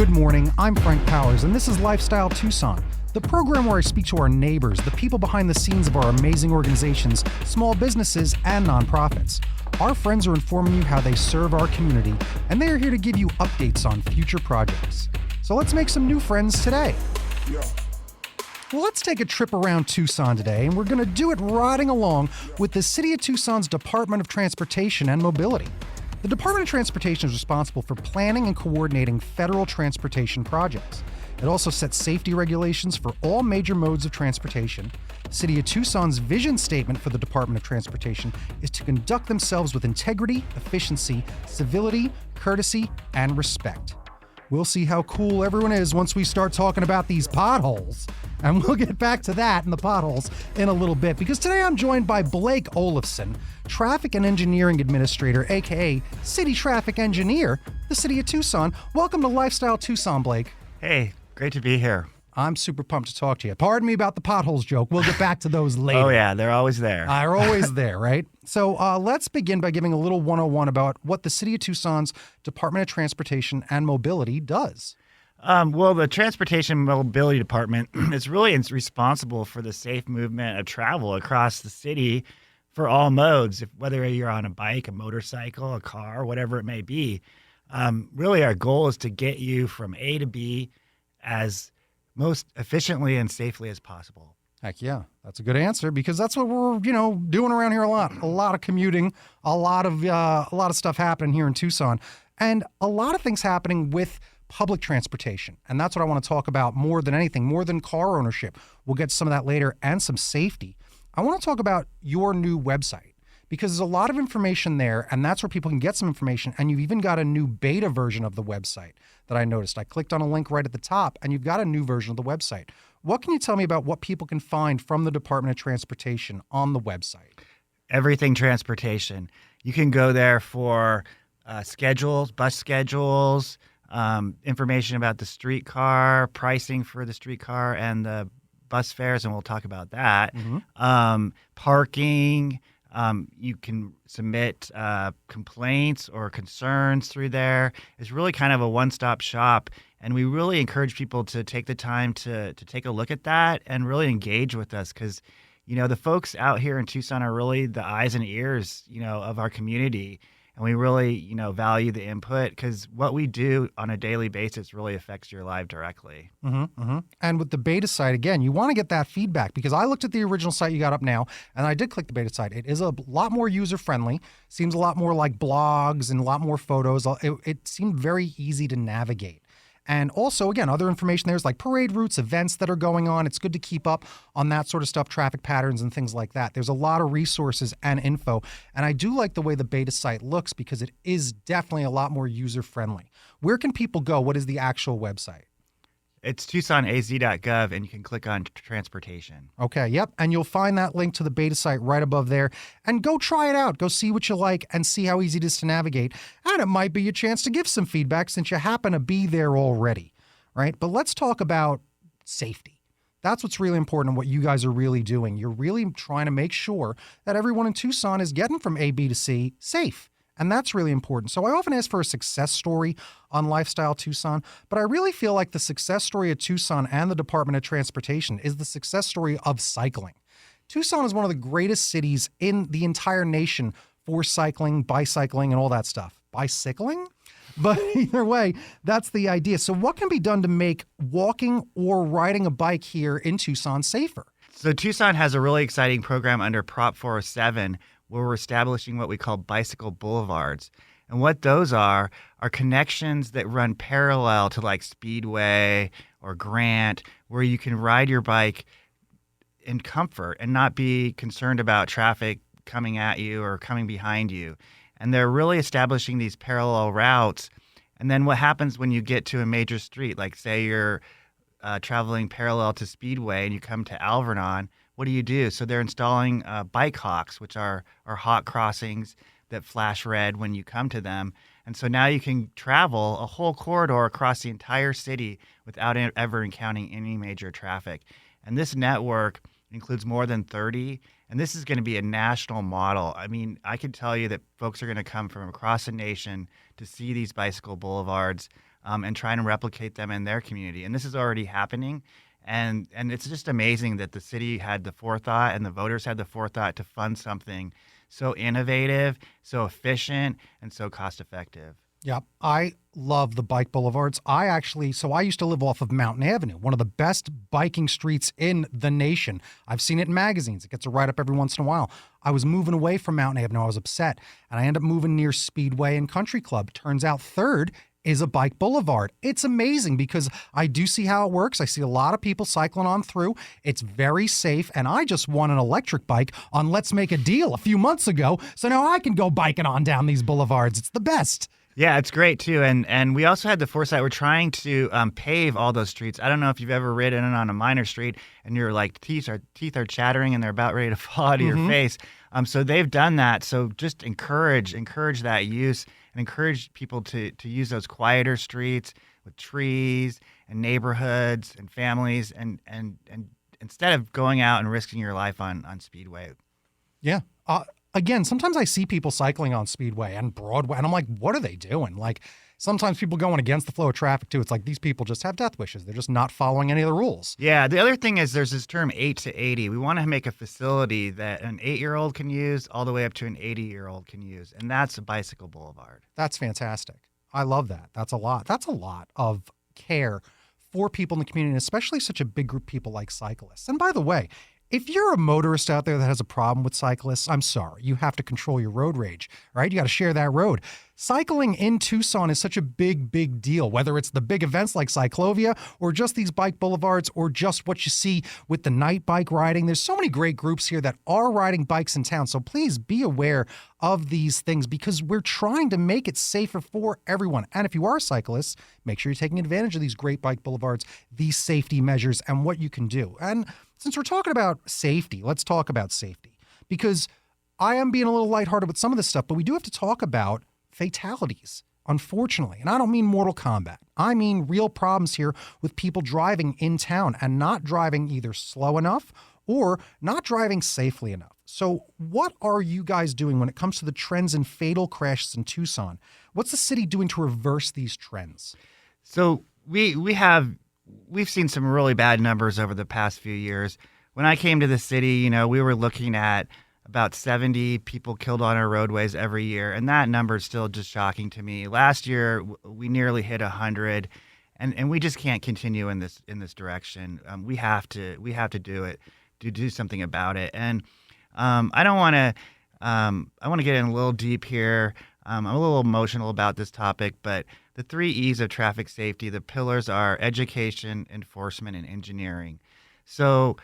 Good morning, I'm Frank Powers, and this is Lifestyle Tucson, the program where I speak to our neighbors, the people behind the scenes of our amazing organizations, small businesses, and nonprofits. Our friends are informing you how they serve our community, and they are here to give you updates on future projects. So let's make some new friends today. Yeah. Well, let's take a trip around Tucson today, and we're going to do it riding along with the City of Tucson's Department of Transportation and Mobility. The Department of Transportation is responsible for planning and coordinating federal transportation projects. It also sets safety regulations for all major modes of transportation. City of Tucson's vision statement for the Department of Transportation is to conduct themselves with integrity, efficiency, civility, courtesy, and respect. We'll see how cool everyone is once we start talking about these potholes. And we'll get back to that and the potholes in a little bit, because today I'm joined by Blake Olafson, Traffic and Engineering Administrator, aka City Traffic Engineer, the City of Tucson. Welcome to Lifestyle Tucson, Blake. Hey, great to be here. I'm super pumped to talk to you. Pardon me about the potholes joke. We'll get back to those later. Oh, yeah, they're always there. They're always there, right? So let's begin by giving a little 101 about what the City of Tucson's Department of Transportation and Mobility does. Well, the Transportation and Mobility Department is really responsible for the safe movement of travel across the city for all modes, whether you're on a bike, a motorcycle, a car, whatever it may be. Really, our goal is to get you from A to B as most efficiently and safely as possible. Heck yeah, that's a good answer, because that's what we're doing around here a lot. A lot of commuting, a lot of stuff happening here in Tucson, and a lot of things happening with public transportation. And that's what I want to talk about more than anything, more than car ownership. We'll get to some of that later, and some safety. I want to talk about your new website, because there's a lot of information there, and that's where people can get some information. And you've even got a new beta version of the website that I noticed. I clicked on a link right at the top, and you've got a new version of the website. What can you tell me about what people can find from the Department of Transportation on the website? Everything transportation. You can go there for schedules, bus schedules, information about the streetcar, pricing for the streetcar and the bus fares, and we'll talk about that. Mm-hmm. Parking. You can submit complaints or concerns through there. It's really kind of a one-stop shop, and we really encourage people to take the time to take a look at that and really engage with us, because the folks out here in Tucson are really the eyes and ears of our community. And we really, value the input, because what we do on a daily basis really affects your life directly. Mm-hmm, mm-hmm. And with the beta site, again, you want to get that feedback, because I looked at the original site you got up now, and I did click the beta site. It is a lot more user-friendly, seems a lot more like blogs and a lot more photos. It seemed very easy to navigate. And also, again, other information there's like parade routes, events that are going on. It's good to keep up on that sort of stuff, traffic patterns and things like that. There's a lot of resources and info. And I do like the way the beta site looks, because it is definitely a lot more user-friendly. Where can people go? What is the actual website? It's TucsonAZ.gov, and you can click on transportation. Okay, yep. And you'll find that link to the beta site right above there. And go try it out. Go see what you like and see how easy it is to navigate. And it might be your chance to give some feedback, since you happen to be there already, right? But let's talk about safety. That's what's really important and what you guys are really doing. You're really trying to make sure that everyone in Tucson is getting from A, B to C safe. And that's really important. So I often ask for a success story on Lifestyle Tucson, but I really feel like the success story of Tucson and the Department of Transportation is the success story of cycling. Tucson is one of the greatest cities in the entire nation for cycling, bicycling, and all that stuff. Bicycling? But either way, that's the idea. So what can be done to make walking or riding a bike here in Tucson safer? So Tucson has a really exciting program under Prop 407, where we're establishing what we call bicycle boulevards. And what those are connections that run parallel to like Speedway or Grant, where you can ride your bike in comfort and not be concerned about traffic coming at you or coming behind you. And they're really establishing these parallel routes. And then what happens when you get to a major street, like say you're traveling parallel to Speedway and you come to Alvernon, what do? So they're installing bike hawks, which are hawk crossings that flash red when you come to them. And so now you can travel a whole corridor across the entire city without ever encountering any major traffic. And this network includes more than 30, and this is going to be a national model. I mean, I can tell you that folks are going to come from across the nation to see these bicycle boulevards. and trying to replicate them in their community. And this is already happening. And it's just amazing that the city had the forethought and the voters had the forethought to fund something so innovative, so efficient, and so cost effective. Yeah, I love the bike boulevards. I used to live off of Mountain Avenue, one of the best biking streets in the nation. I've seen it in magazines. It gets a write-up every once in a while. I was moving away from Mountain Avenue. I was upset, and I ended up moving near Speedway and Country Club. Turns out third is a bike boulevard. It's amazing because I do see how it works. I see a lot of people cycling on through. It's very safe, and I just won an electric bike on Let's Make a Deal a few months ago, so now I can go biking on down these boulevards. It's the best. Yeah, it's great too, and we also had the foresight. We're trying to pave all those streets. I don't know if you've ever ridden on a minor street and your teeth are chattering and they're about ready to fall out of your face. So they've done that. So just encourage that use and encourage people to use those quieter streets with trees and neighborhoods and families and instead of going out and risking your life on Speedway. Yeah. Again, sometimes I see people cycling on Speedway and Broadway, and I'm like, what are they doing? Like, sometimes people going against the flow of traffic, too. It's like these people just have death wishes. They're just not following any of the rules. Yeah, the other thing is there's this term 8 to 80. We want to make a facility that an 8-year-old can use all the way up to an 80-year-old can use, and that's a bicycle boulevard. That's fantastic. I love that. That's a lot. That's a lot of care for people in the community, and especially such a big group of people like cyclists. And by the way, if you're a motorist out there that has a problem with cyclists, I'm sorry. You have to control your road rage, right? You got to share that road. Cycling in Tucson is such a big, big deal, whether it's the big events like Cyclovia or just these bike boulevards or just what you see with the night bike riding. There's so many great groups here that are riding bikes in town. So please be aware of these things because we're trying to make it safer for everyone. And if you are a cyclist, make sure you're taking advantage of these great bike boulevards, these safety measures, and what you can do. And since we're talking about safety, let's talk about safety because I am being a little lighthearted with some of this stuff, but we do have to talk about fatalities, unfortunately. And I don't mean Mortal Kombat. I mean real problems here with people driving in town and not driving either slow enough or not driving safely enough. So what are you guys doing when it comes to the trends in fatal crashes in Tucson? What's the city doing to reverse these trends? So we've seen some really bad numbers over the past few years. When I came to the city, we were looking at about 70 people killed on our roadways every year, and that number is still just shocking to me. Last year, we nearly hit 100, and we just can't continue in this direction. We have to do it, to do something about it. And I don't want to. I want to get in a little deep here. I'm a little emotional about this topic, but the 3 E's of traffic safety, the pillars are education, enforcement, and engineering. So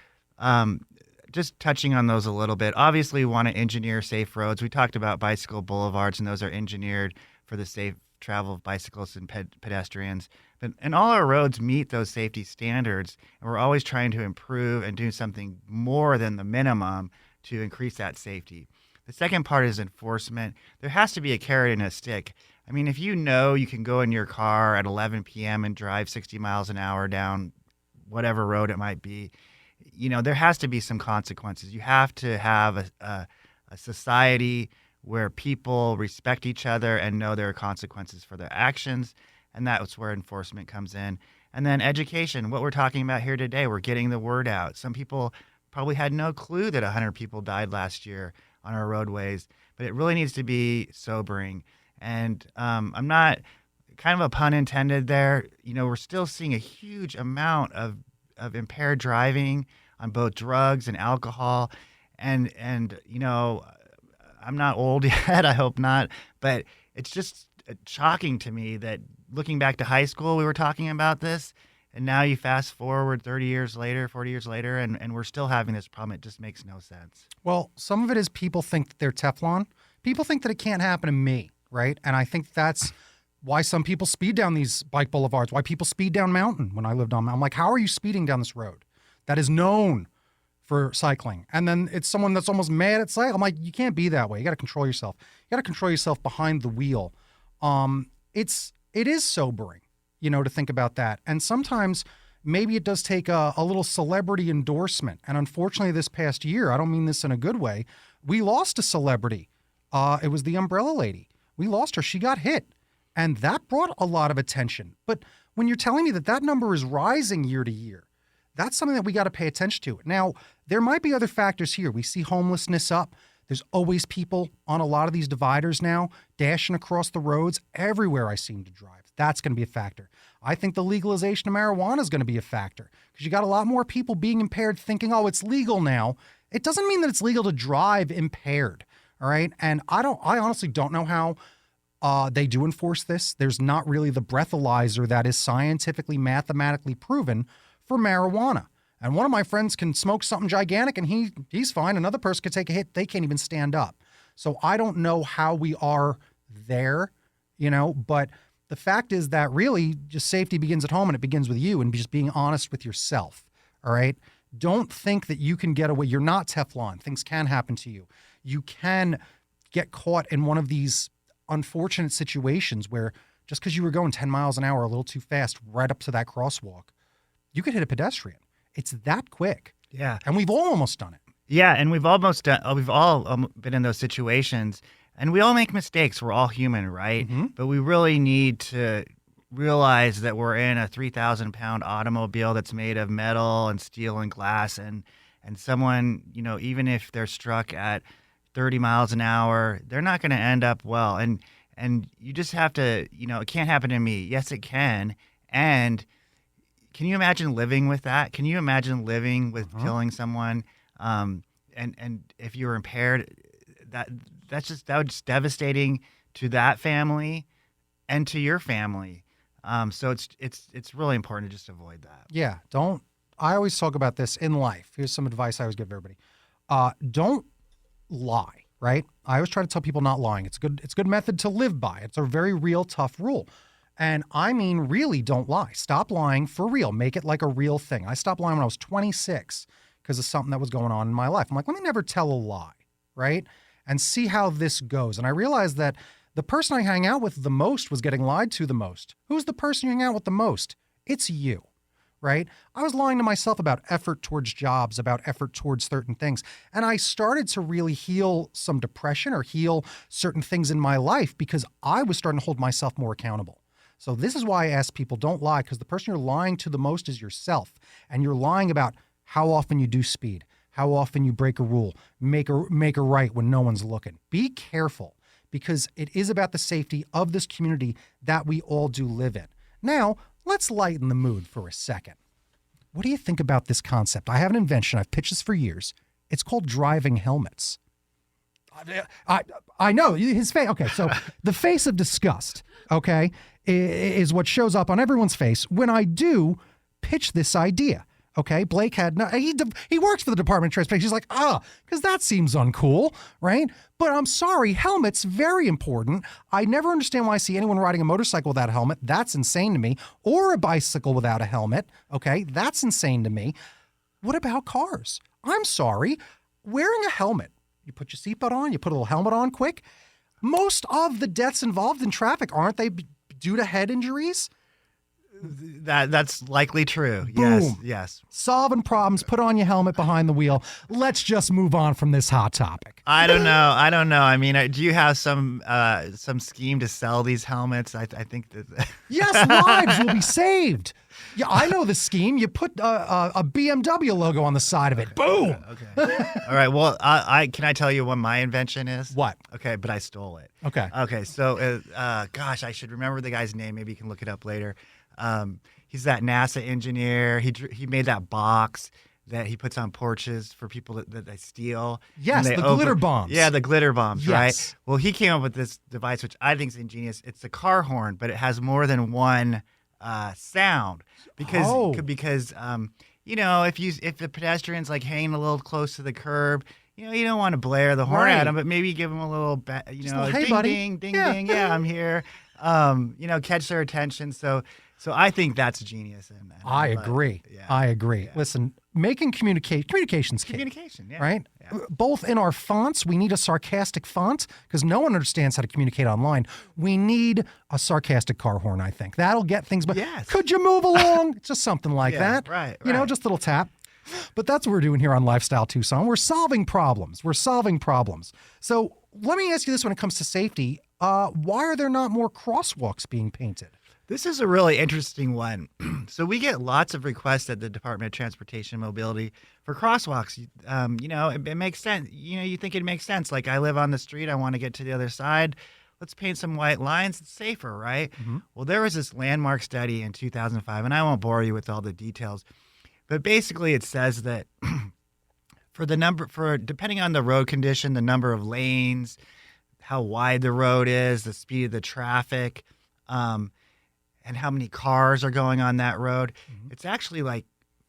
just touching on those a little bit, obviously we want to engineer safe roads. We talked about bicycle boulevards, and those are engineered for the safe travel of bicyclists and pedestrians. And all our roads meet those safety standards, and we're always trying to improve and do something more than the minimum to increase that safety. The second part is enforcement. There has to be a carrot and a stick. I mean, if you can go in your car at 11 p.m. and drive 60 miles an hour down whatever road it might be, there has to be some consequences. You have to have a society where people respect each other and know there are consequences for their actions, and that's where enforcement comes in. And then education, what we're talking about here today, we're getting the word out. Some people probably had no clue that 100 people died last year on our roadways, but it really needs to be sobering. And I'm not, kind of a pun intended there, we're still seeing a huge amount of impaired driving on both drugs and alcohol. And I'm not old yet, I hope not, but it's just shocking to me that looking back to high school, we were talking about this, and now you fast forward 30 years later, 40 years later, and we're still having this problem. It just makes no sense. Well, some of it is people think that they're Teflon. People think that it can't happen to me, right? And I think that's why some people speed down these bike boulevards, why people speed down Mountain when I lived on Mountain. I'm like, how are you speeding down this road that is known for cycling? And then it's someone that's almost mad at cycling. I'm like, you can't be that way. You got to control yourself. You got to control yourself behind the wheel. It is sobering, to think about that. And sometimes maybe it does take a little celebrity endorsement. And unfortunately, this past year, I don't mean this in a good way, we lost a celebrity. It was the Umbrella Lady. We lost her. She got hit And that brought a lot of attention. But when you're telling me that that number is rising year to year, that's something that we got to pay attention to. Now, there might be other factors here. We see homelessness up. There's always people on a lot of these dividers now, dashing across the roads everywhere I seem to drive. That's going to be a factor. I think the legalization of marijuana is going to be a factor because you got a lot more people being impaired thinking, oh, it's legal now. It doesn't mean that it's legal to drive impaired, all right? And I honestly don't know how they do enforce this. There's not really the breathalyzer that is scientifically, mathematically proven for marijuana. And one of my friends can smoke something gigantic and he's fine. Another person could take a hit. They can't even stand up. So I don't know how we are there, but the fact is that really just safety begins at home and it begins with you and just being honest with yourself. All right. Don't think that you can get away. You're not Teflon. Things can happen to you. You can get caught in one of these unfortunate situations where just because you were going 10 miles an hour a little too fast right up to that crosswalk, you could hit a pedestrian. It's that quick. Yeah. And we've all almost done it. Yeah, and we've all been in those situations, and we all make mistakes. We're all human, right? Mm-hmm. But we really need to realize that we're in a 3,000-pound automobile that's made of metal and steel and glass, and someone, even if they're struck at 30 miles an hour, they're not going to end up well. And you just have to, it can't happen to me. Yes, it can. And can you imagine living with that? Can you imagine living with killing someone? And if you were impaired, that was just devastating to that family and to your family. So it's really important to just avoid that. Yeah. I always talk about this in life. Here's some advice I always give everybody. Don't lie, right? I always try to tell people not lying. It's a good method to live by. It's a very real, tough rule. And I mean, really don't lie. Stop lying for real. Make it like a real thing. I stopped lying when I was 26 because of something that was going on in my life. I'm like, let me never tell a lie, right? And see how this goes. And I realized that the person I hang out with the most was getting lied to the most. Who's the person you hang out with the most? It's you, right? I was lying to myself about effort towards jobs, about effort towards certain things. And I started to really heal some depression or heal certain things in my life because I was starting to hold myself more accountable. So this is why I ask people, don't lie, because the person you're lying to the most is yourself. And you're lying about how often you do speed, how often you break a rule, make a right when no one's looking. Be careful, because it is about the safety of this community that we all do live in. Now, let's lighten the mood for a second. What do you think about this concept? I have an invention. I've pitched this for years. It's called driving helmets. I know his face. Okay, so the face of disgust, okay, is what shows up on everyone's face when I do pitch this idea. Okay, Blake he works for the Department of Transportation. He's like, because that seems uncool, right? But I'm sorry, helmet's very important. I never understand why I see anyone riding a motorcycle without a helmet. That's insane to me. Or a bicycle without a helmet. Okay, that's insane to me. What about cars? I'm sorry, wearing a helmet. You put your seatbelt on, you put a little helmet on quick. Most of the deaths involved in traffic, aren't they due to head injuries? That's likely true. Boom. Yes. Solving problems, put on your helmet behind the wheel. Let's just move on from this hot topic. I don't know. I mean, do you have some scheme to sell these helmets? I think that Yes, lives will be saved. Yeah, I know the scheme. You put a BMW logo on the side of it. Boom. Okay. All right. Well, can I tell you what my invention is? What? Okay, but I stole it. Okay. Okay. So, gosh, I should remember the guy's name. Maybe you can look it up later. He's that NASA engineer. He made that box that he puts on porches for people that they steal. Yes, the glitter bombs. Yeah, the glitter bombs, yes. Right? Well, he came up with this device, which I think is ingenious. It's a car horn, but it has more than one sound because if the pedestrian's like hanging a little close to the curb, you don't want to blare the horn at him, but maybe give him a little, hey, ding, buddy. ding, ding, ding. Yeah, I'm here. Catch their attention. So I think that's genius. I agree. Yeah. I agree. Yeah. Listen, making communication's key. Communication, yeah. Right? Yeah. Both in our fonts, we need a sarcastic font because no one understands how to communicate online. We need a sarcastic car horn, I think. That'll get things. But yes. Could you move along? Just something like that. Right. Just a little tap. But that's what we're doing here on Lifestyle Tucson. We're solving problems. So let me ask you this when it comes to safety. why are there not more crosswalks being painted? This is a really interesting one. So we get lots of requests at the Department of Transportation and Mobility for crosswalks. It makes sense. You think it makes sense. Like I live on the street, I want to get to the other side. Let's paint some white lines. It's safer, right? Mm-hmm. Well, there was this landmark study in 2005, and I won't bore you with all the details, but basically it says that depending on the road condition, the number of lanes, how wide the road is, the speed of the traffic, and how many cars are going on that road, it's actually like,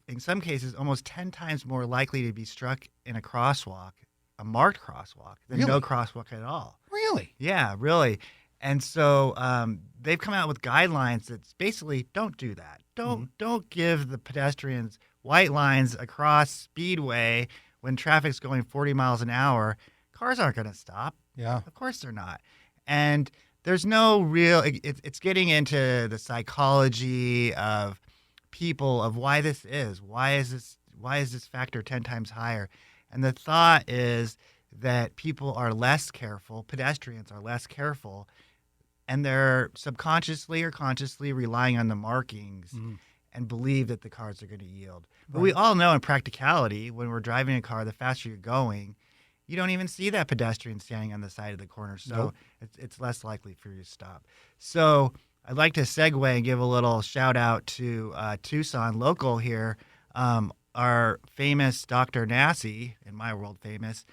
in some cases, almost 10 times more likely to be struck in a crosswalk, a marked crosswalk, than no crosswalk at all. Really? Yeah, really. And so they've come out with guidelines that basically don't do that. Don't give the pedestrians white lines across Speedway when traffic's going 40 miles an hour. Cars aren't going to stop. Yeah. Of course they're not. And there's no real, it's getting into the psychology of people, of why this is. Why is this factor 10 times higher? And the thought is that people are less careful, pedestrians are less careful, and they're subconsciously or consciously relying on the markings and believe that the cars are going to yield. But we all know in practicality, when we're driving a car, the faster you're going, you don't even see that pedestrian standing on the side of the corner. So it's less likely for you to stop. So I'd like to segue and give a little shout out to Tucson local here. Our famous Dr. Nassi, in my world famous,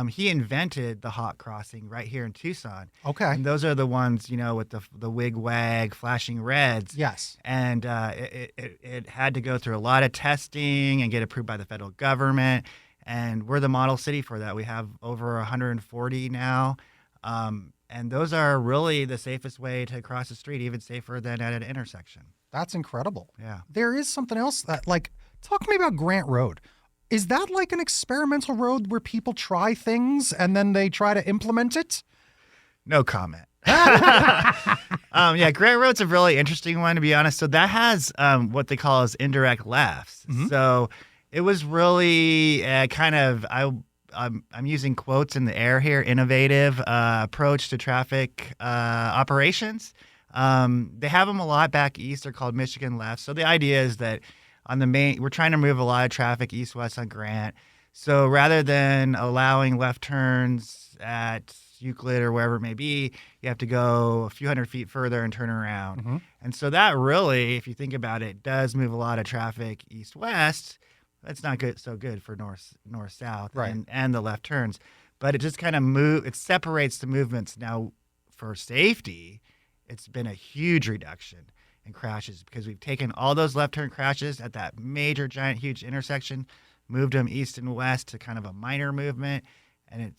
he invented the hot crossing right here in Tucson. Okay. And those are the ones, with the wig wag, flashing reds. Yes. And it had to go through a lot of testing and get approved by the federal government. And we're the model city for that. We have over 140 now. And those are really the safest way to cross the street, even safer than at an intersection. That's incredible. Yeah. There is something else that, talk to me about Grant Road. Is that like an experimental road where people try things and then they try to implement it? No comment. Grant Road's a really interesting one, to be honest. So that has what they call as indirect lefts. Mm-hmm. So it was really I'm using quotes in the air here, innovative approach to traffic operations. They have them a lot back east. They're called Michigan lefts. So the idea is that we're trying to move a lot of traffic east-west on Grant. So rather than allowing left turns at Euclid or wherever it may be, you have to go a few hundred feet further and turn around. Mm-hmm. And so that really, if you think about it, does move a lot of traffic east-west. That's not so good for north-south and the left turns. But it just kind of it separates the movements. Now, for safety, it's been a huge reduction in crashes because we've taken all those left turn crashes at that major, giant, huge intersection, moved them east and west to kind of a minor movement, and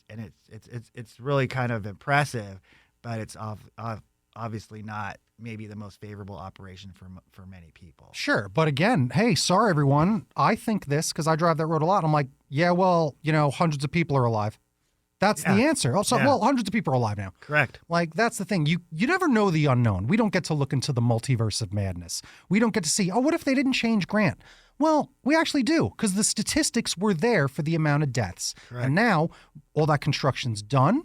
it's really kind of impressive, but it's obviously not maybe the most favorable operation for many people. Sure, but again, hey, sorry everyone, I think this because I drive that road a lot. I'm like, yeah, well, hundreds of people are alive. That's the answer. Also, well, hundreds of people are alive now. Correct. That's the thing. You never know the unknown. We don't get to look into the multiverse of madness. We don't get to see, what if they didn't change Grant? Well, we actually do, because the statistics were there for the amount of deaths. Correct. And now all that construction's done,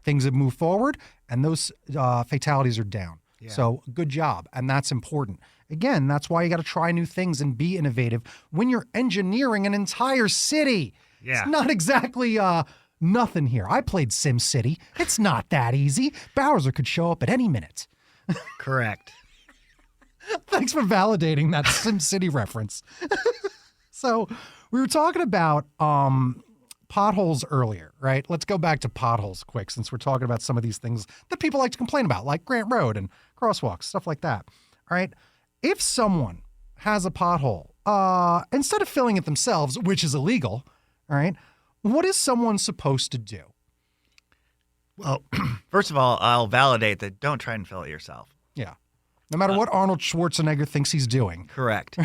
things have moved forward, and those fatalities are down. Yeah. So good job, and that's important. Again, that's why you got to try new things and be innovative when you're engineering an entire city. Yeah. It's not exactly nothing here. I played Sim City. It's not that easy. Bowser could show up at any minute. Correct. Thanks for validating that Sim City reference. So we were talking about potholes earlier, right? Let's go back to potholes quick since we're talking about some of these things that people like to complain about, like Grant Road and crosswalks, stuff like that. All right. If someone has a pothole, instead of filling it themselves, which is illegal, all right, what is someone supposed to do? Well, first of all, I'll validate that don't try and fill it yourself. Yeah. No matter what Arnold Schwarzenegger thinks he's doing. Correct.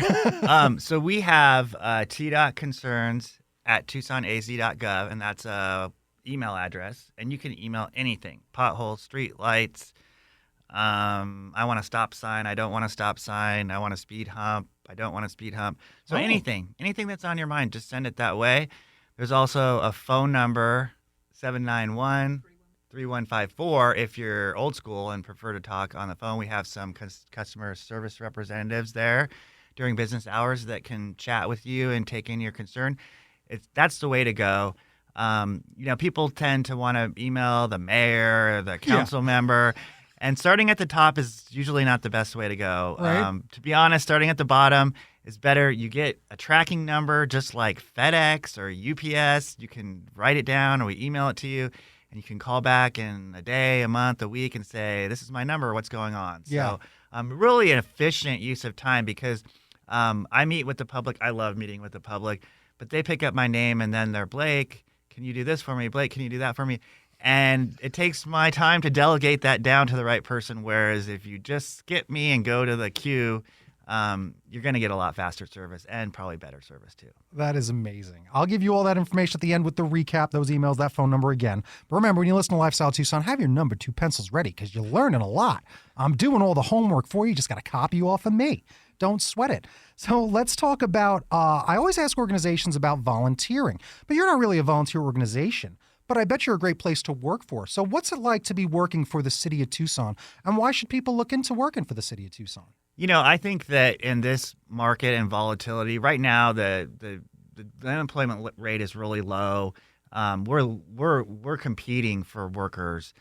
So we have t.concerns@tucsonaz.gov, and that's a email address. And you can email anything, potholes, street lights, I want a stop sign, I don't want a stop sign, I want a speed hump, I don't want a speed hump. So anything that's on your mind, just send it that way. There's also a phone number, 791 3154. If you're old school and prefer to talk on the phone, we have some customer service representatives there during business hours that can chat with you and take in your concern. That's the way to go. People tend to want to email the mayor, the council member, and starting at the top is usually not the best way to go. Right. To be honest, starting at the bottom is better. You get a tracking number just like FedEx or UPS. You can write it down or we email it to you. And you can call back in a day, a month, a week and say, this is my number, what's going on? Yeah. So really an efficient use of time because I meet with the public. I love meeting with the public, but they pick up my name and then they're, Blake, can you do this for me? Blake, can you do that for me? And it takes my time to delegate that down to the right person. Whereas if you just skip me and go to the queue, you're going to get a lot faster service and probably better service too. That is amazing. I'll give you all that information at the end with the recap, those emails, that phone number again. But remember, when you listen to Lifestyle Tucson, have your number 2 pencils ready because you're learning a lot. I'm doing all the homework for you. You just got to copy you off of me. Don't sweat it. So let's talk about, I always ask organizations about volunteering, but you're not really a volunteer organization. But I bet you're a great place to work for. So what's it like to be working for the city of Tucson? And why should people look into working for the city of Tucson? I think that in this market and volatility right now, the unemployment rate is really low. We're competing for workers.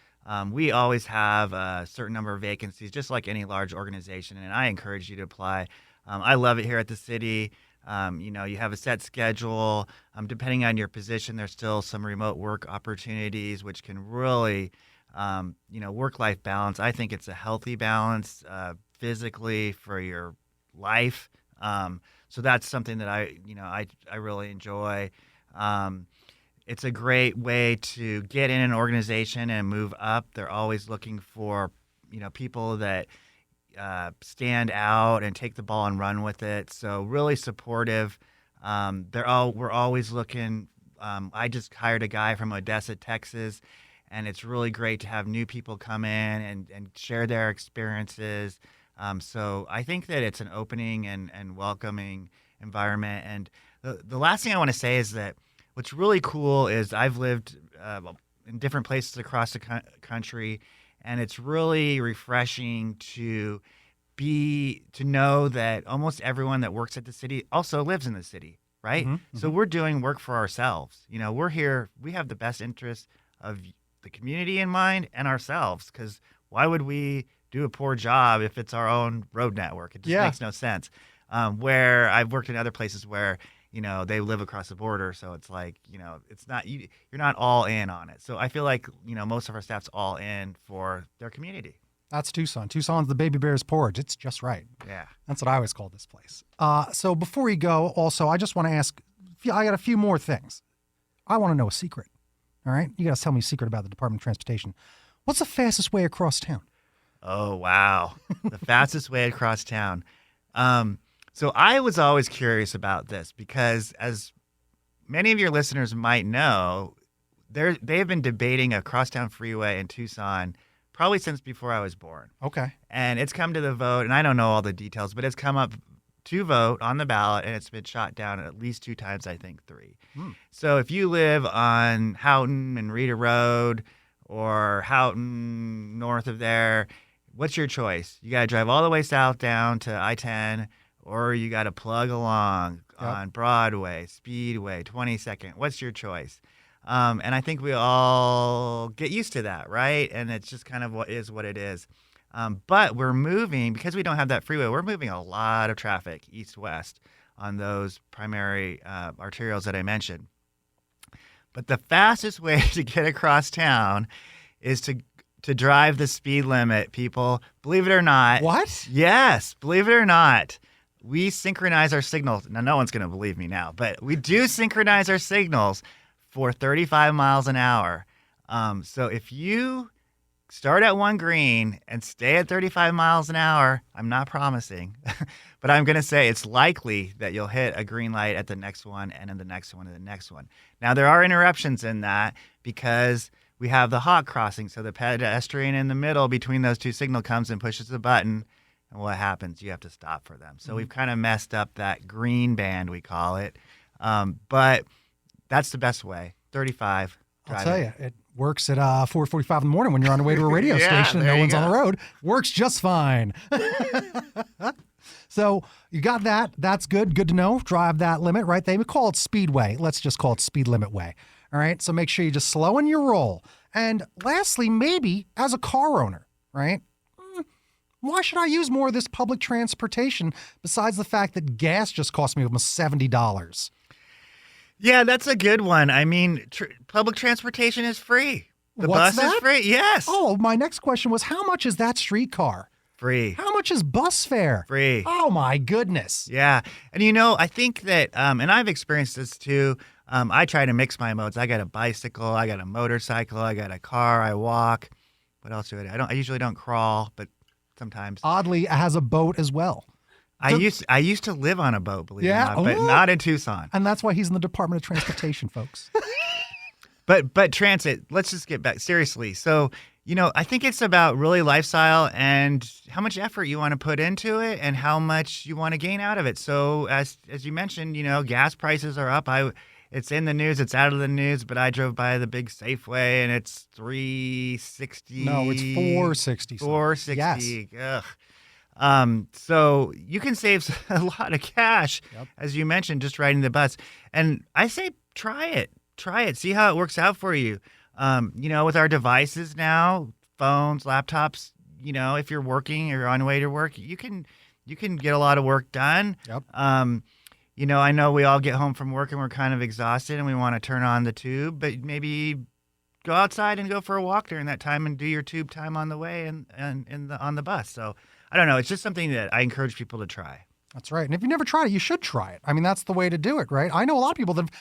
We always have a certain number of vacancies, just like any large organization, and I encourage you to apply. I love it here at the city. You have a set schedule. Depending on your position, there's still some remote work opportunities, which can really, work-life balance. I think it's a healthy balance physically for your life. So that's something that I really enjoy. It's a great way to get in an organization and move up. They're always looking for, people that stand out and take the ball and run with it. So really supportive. We're always looking. I just hired a guy from Odessa, Texas, and it's really great to have new people come in and share their experiences. So I think that it's an opening and welcoming environment. And the last thing I want to say is that what's really cool is I've lived in different places across the country, and it's really refreshing to know that almost everyone that works at the city also lives in the city, right? Mm-hmm. So we're doing work for ourselves. We're here. We have the best interests of the community in mind and ourselves, because why would we do a poor job if it's our own road network? It just makes no sense. Where I've worked in other places where they live across the border, so it's like, it's not you're not all in on it. So I feel like most of our staff's all in for their community. That's Tucson. Tucson's the baby bear's porridge. It's just right. Yeah, that's what I always call this place. So before you go, also I just want to ask. I got a few more things. I want to know a secret. All right, you got to tell me a secret about the Department of Transportation. What's the fastest way across town? Oh wow, the fastest way across town. So I was always curious about this because, as many of your listeners might know, they have been debating a crosstown freeway in Tucson probably since before I was born. Okay. And it's come to the vote, and I don't know all the details, but it's come up to vote on the ballot, and it's been shot down at least 2 times, I think 3. So if you live on Houghton and Rita Road or Houghton north of there, what's your choice? You got to drive all the way south down to I-10, or you got to plug along on Broadway, Speedway, 22nd. What's your choice? And I think we all get used to that, right? And it's just kind of what it is. But we're moving, because we don't have that freeway, we're moving a lot of traffic east-west on those primary arterials that I mentioned. But the fastest way to get across town is to drive the speed limit, people. Believe it or not. What? Yes, believe it or not. We synchronize our signals. Now, no one's going to believe me now, but we do synchronize our signals for 35 miles an hour. So if you start at 1 green and stay at 35 miles an hour, I'm not promising, but I'm going to say it's likely that you'll hit a green light at the next one and then the next one and the next one. Now, there are interruptions in that because we have the hawk crossing. So the pedestrian in the middle between those 2 signal comes and pushes the button. And what happens? You have to stop for them. So we've kind of messed up that green band, we call it. But that's the best way. 35. I'll tell you, Works at 4:45 in the morning when you're on the way to a radio Yeah, station and there no you one's on go. the road. Works just fine. So you got that. That's good. Good to know. Drive that limit, right? They would call it speedway. Let's just call it speed limit way. All right. So make sure you just slow in your roll. And lastly, maybe as a car owner, right? Why should I use more of this public transportation besides the fact that gas just cost me almost $70? Yeah, that's a good one. I mean, public transportation is free. The What's bus is that? free. Yes. Oh, my next question was, how much is that streetcar? Free. How much is bus fare? Free. Oh, my goodness. Yeah. And I think that, and I've experienced this too. I try to mix my modes. I got a bicycle, I got a motorcycle, I got a car, I walk. What else do I do? I usually don't crawl, but sometimes. Oddly, it has a boat as well. I used to live on a boat, believe it or not, but Ooh. not in Tucson. And that's why he's in the Department of Transportation, folks. But transit, let's just get back seriously. So, I think it's about really lifestyle and how much effort you want to put into it and how much you want to gain out of it. So as you mentioned, gas prices are up. It's in the news, it's out of the news, but I drove by the big Safeway and it's $3.60. No, it's $4.60. $4.60. Yes. Ugh. So you can save a lot of cash, as you mentioned, just riding the bus. And I say try it. See how it works out for you. With our devices now, phones, laptops, if you're working or on the way to work, you can get a lot of work done. Yep. I know we all get home from work and we're kind of exhausted and we want to turn on the tube, but maybe go outside and go for a walk during that time and do your tube time on the way and on the bus. So I don't know. It's just something that I encourage people to try. That's right. And if you've never tried it, you should try it. I mean, that's the way to do it, right? I know a lot of people that have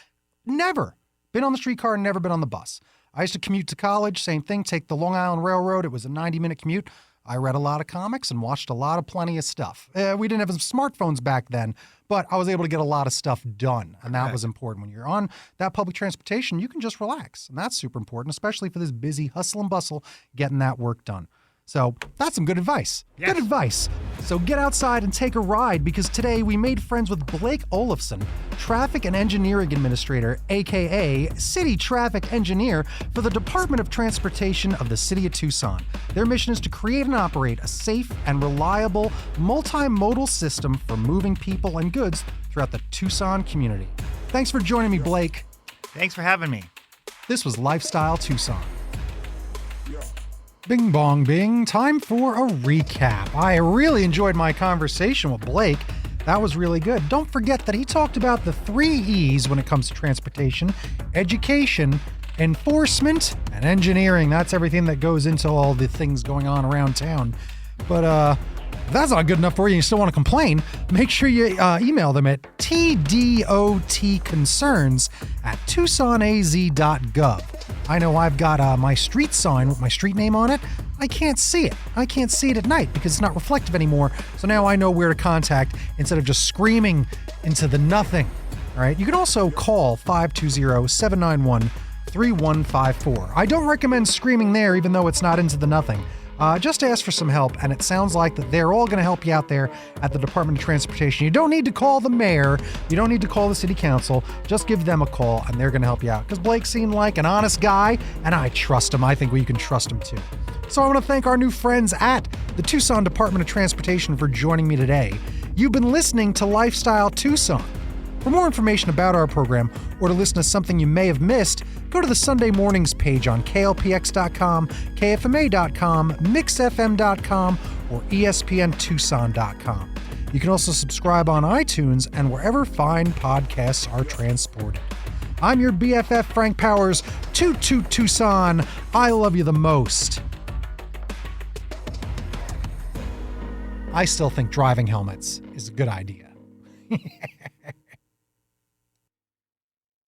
never been on the streetcar and never been on the bus. I used to commute to college, same thing, take the Long Island Railroad. It was a 90-minute commute. I read a lot of comics and watched plenty of stuff. We didn't have smartphones back then, but I was able to get a lot of stuff done, and that was important. When you're on that public transportation, you can just relax, and that's super important, especially for this busy hustle and bustle, getting that work done. So that's some good advice. Yes. Good advice. So get outside and take a ride, because today we made friends with Blake Olafson, Traffic and Engineering Administrator, aka City Traffic Engineer for the Department of Transportation of the City of Tucson. Their mission is to create and operate a safe and reliable multimodal system for moving people and goods throughout the Tucson community. Thanks for joining me, Blake. Thanks for having me. This was Lifestyle Tucson. Bing bong bing, time for a recap. I really enjoyed my conversation with Blake. That was really good. Don't forget that he talked about the 3 E's when it comes to transportation: education, enforcement, and engineering. That's everything that goes into all the things going on around town. But if that's not good enough for you and you still want to complain, make sure you email them at tdotconcerns@tucsonaz.gov. I know I've got my street sign with my street name on it. I can't see it. I can't see it at night because it's not reflective anymore. So now I know where to contact instead of just screaming into the nothing. All right. You can also call 520-791-3154. I don't recommend screaming there, even though it's not into the nothing. Just ask for some help, and it sounds like that they're all going to help you out there at the Department of Transportation. You don't need to call the mayor. You don't need to call the city council. Just give them a call, and they're going to help you out. Because Blake seemed like an honest guy, and I trust him. I think we can trust him too. So I want to thank our new friends at the Tucson Department of Transportation for joining me today. You've been listening to Lifestyle Tucson. For more information about our program or to listen to something you may have missed, go to the Sunday Mornings page on klpx.com, kfma.com, mixfm.com, or espntucson.com. You can also subscribe on iTunes and wherever fine podcasts are transported. I'm your BFF, Frank Powers. Toot Toot Tucson. I love you the most. I still think driving helmets is a good idea.